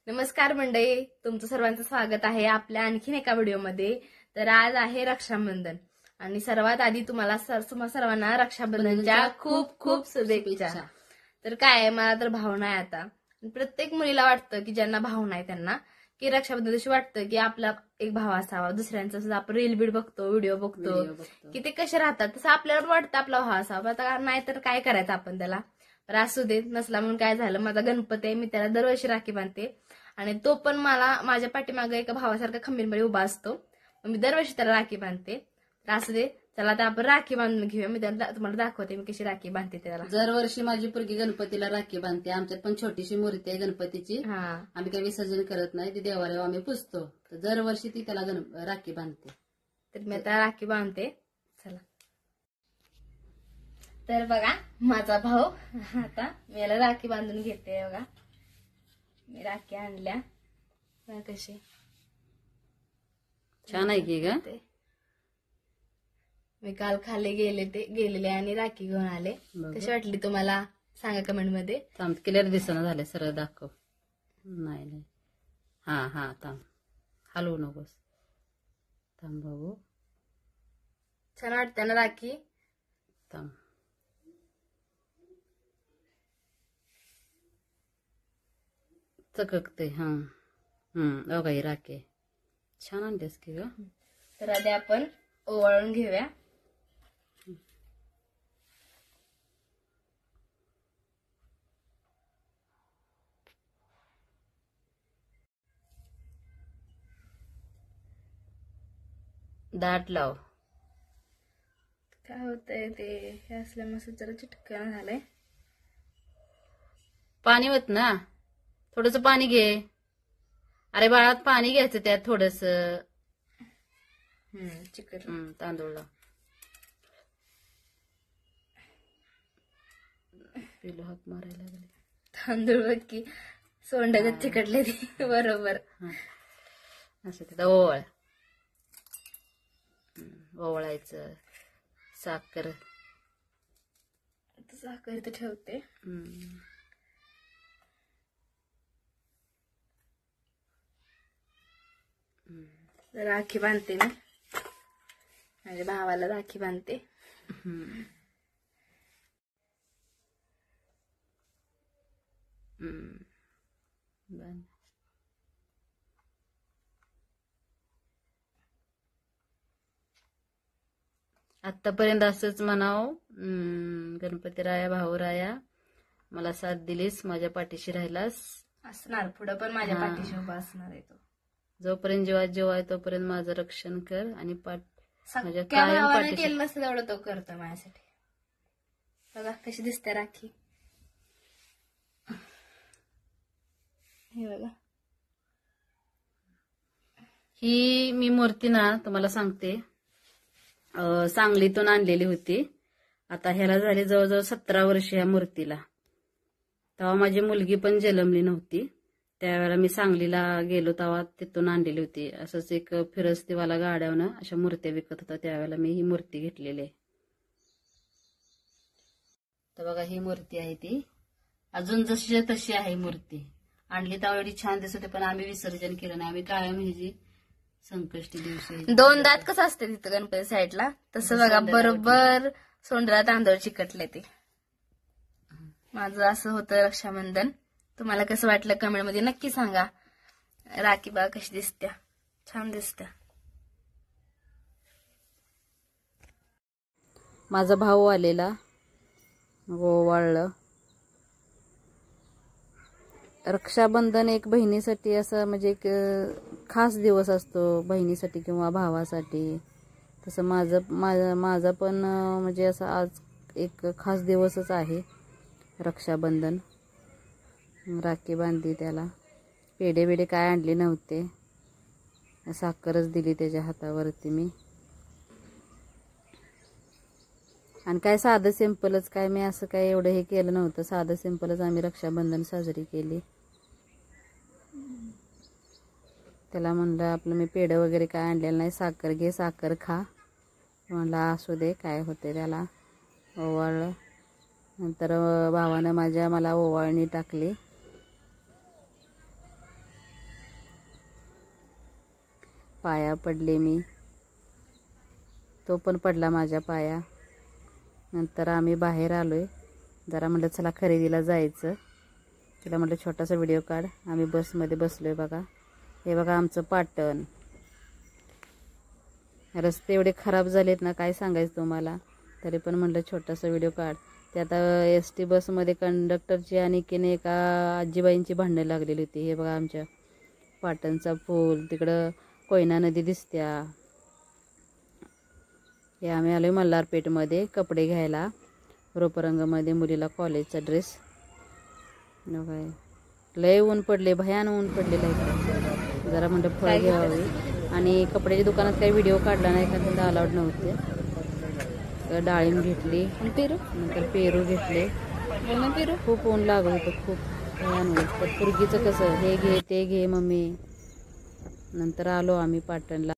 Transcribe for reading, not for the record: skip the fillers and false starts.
नमस्कार मंडळी, तुमचं सर्वांचं स्वागत आहे आपल्या आणखीन एका व्हिडिओमध्ये। तर आज आहे रक्षाबंधन आणि सर्वात आधी तुम्हाला सर्वांना रक्षाबंधनच्या खूप खूप शुभेच्छा। तर काय मला तर भाव नाही आता, प्रत्येक मुलीला वाटतं की ज्यांना भाव नाही त्यांना की रक्षाबंधन दिवशी वाटतं की आपला एक भाव असावा। दुसऱ्यांचा सुद्धा आपण रील बीड बघतो, व्हिडिओ बघतो की ते कसे राहतात, तसं आपल्याला वाटतं आपला भाव असावा। आता नाही तर काय करायचं आपण त्याला, तर असू दे। नसला म्हणून काय झालं, माझा गणपती आहे, मी त्याला दरवर्षी राखी बांधते आणि तो पण मला माझ्या पाठीमागे एका भावासारखा खंबीरपणे उभा असतो। मी दरवर्षी त्याला राखी बांधते। तर असू दे, चला आता आपण राखी बांधून घेऊया। मी तुम्हाला दाखवते मी कशी राखी बांधते त्याला। दरवर्षी माझी पोरगी गणपतीला राखी बांधते। आमच्यात पण छोटीशी मूर्ती आहे गणपतीची, आम्ही काही विसर्जन करत नाही, ती देवाला आम्ही पुजतो। तर दरवर्षी ती त्याला राखी बांधते। तर मी आता राखी बांधते, चला। तर बघा माझा भाऊ, आता मी याला राखी बांधून घेते। बघा मी राखी आणल्या, कशी छान आहे की ग। मी काल खाली गेलेले आणि राखी घेऊन आले। कशी वाटली तुम्हाला सांगा कमेंट मध्ये। थांब, क्लिअर दिसना झाले, सरळ दाखव। नाही नाही, हा हा थांब, हलवू नकोस, थांब बघू। छान वाटते ना राखी? थांब, चककते। हा बघा ही राखी छान आणतेस की ग। तर आधी आपण ओवाळून घेऊया। दाट लाव। काय होतंय ते, हे असल्यामुळे जरा चिटकन झालंय। पाणी होत ना, थोडस पाणी घे। अरे बाळात पाणी घ्यायचं त्यात थोडस। चिकन तांदूळ लाव। पिलो हात मारायला लागले। तांदूळ बघ की सोंडगत चिकटले ते बरोबर। असं तिथं ओवळ, ओवळायचं। साखर इथं ठेवते। राखी बांधते मी, माझ्या भावाला राखी बांधते। आतापर्यंत असंच म्हणाव, गणपतीराया भाऊराया मला साथ दिलीस, माझ्या पाठीशी राहिलास। असणार पुढं पण माझ्या पाठीशी उभा असणार आहे तो। जोपर्यंत जीवात जीव आहे तोपर्यंत माझं रक्षण कर आणि माझ्या कायम पाठीशी केलं नसतं तेवढं तो करतो माझ्यासाठी। बघा कशी दिसते राखी, हे बघा। ही मी मूर्ती ना तुम्हाला सांगते, सांगलीतून आणलेली होती। आता ह्याला झाली जवळजवळ 17 वर्ष ह्या मूर्तीला। तेव्हा माझी मुलगी पण जन्मली नव्हती, त्यावेळेला मी सांगलीला गेलो तेव्हा तिथून आणलेली होती। असंच एक फिरस्तीवाला गाड्यावरनं अशा मूर्त्या विकत होता, त्यावेळेला मी ही मूर्ती घेतलेली आहे। तर बघा ही मूर्ती आहे ती, अजून जशी तशी आहे मूर्ती। आणली तेव्हा एवढी छान दिसत होती, पण आम्ही विसर्जन केलं नाही। आम्ही कायम ह्याची संकष्टी दिवशी 2 दात कसं असते तिथं गणपती साईडला, तसं बघा बरोबर सोंडला तांदूळ चिकटले ते। माझं असं होतं रक्षाबंधन। तुम्हाला कसं वाटलं कमेंट मध्ये नक्की सांगा। राखी बघा कशी दिसत्या, छान दिसत्या। माझा भाऊ आलेला, ओवाळलं। रक्षाबंधन एक बहिणीसाठी असं म्हणजे एक खास दिवस असतो, बहिणीसाठी किंवा भावासाठी। तसं माझा पण म्हणजे असं आज एक खास दिवसच आहे रक्षाबंधन। राखी बांधली त्याला, पेढे बिडे काय आणले नव्हते, साखरच दिली त्याच्या हातावरती मी। आणि काय साधं सिंपलच, काय मी असं काय एवढं हे केलं नव्हतं, साधं सिंपलच आम्ही रक्षाबंधन साजरी केली। त्याला म्हणलं आपलं मी पेढं वगैरे काय आणलेलं नाही, साखर घे, साखर खा। म्हणलं असू दे, काय होते त्याला। ओवाळलं, नंतर भावानं मला ओवाळणी टाकली। पाया पडले मी, तो पण पडला माझ्या पाया. नंतर आम्ही बाहेर आलोय. जरा म्हटलं चला खरेदीला जायचं. तिला म्हटलं छोटासा व्हिडिओ काढ. आम्ही बसमध्ये बसलोय बघा. हे बघा आमचं पाटण. रस्ते एवढे खराब झालेत ना, काय सांगायचं तुम्हाला. तरी पण म्हटलं छोटासा व्हिडिओ काढ. ते आता ST बसमध्ये कंडक्टरची आणि किने एका आजीबाईंची भांडणं लागलेली होती. हे बघा आमच्या पाटणचा पूल, तिकडं कोयना नदी दिसत्या. हे आम्ही आलोय मल्हारपेठमध्ये कपडे घ्यायला. रोपरंगमध्ये मुलीला कॉलेजचा ड्रेस. काय लय ऊन पडले, भयान ऊन पडलेलं आहे. जरा म्हणलं फळं घ्यावी. आणि कपड्याच्या दुकानात काही व्हिडिओ काढला नाही कारण त्यांना अलाउड नव्हते. तर डाळिंब घेतली, नंतर पेरू घेतले. पेरू खूप ऊन लागत होतं, खूप भयान ऊन. तर पुरगीचं कसं हे घे ते घे मम्मी. नंतर आलो आम्ही पाटणला.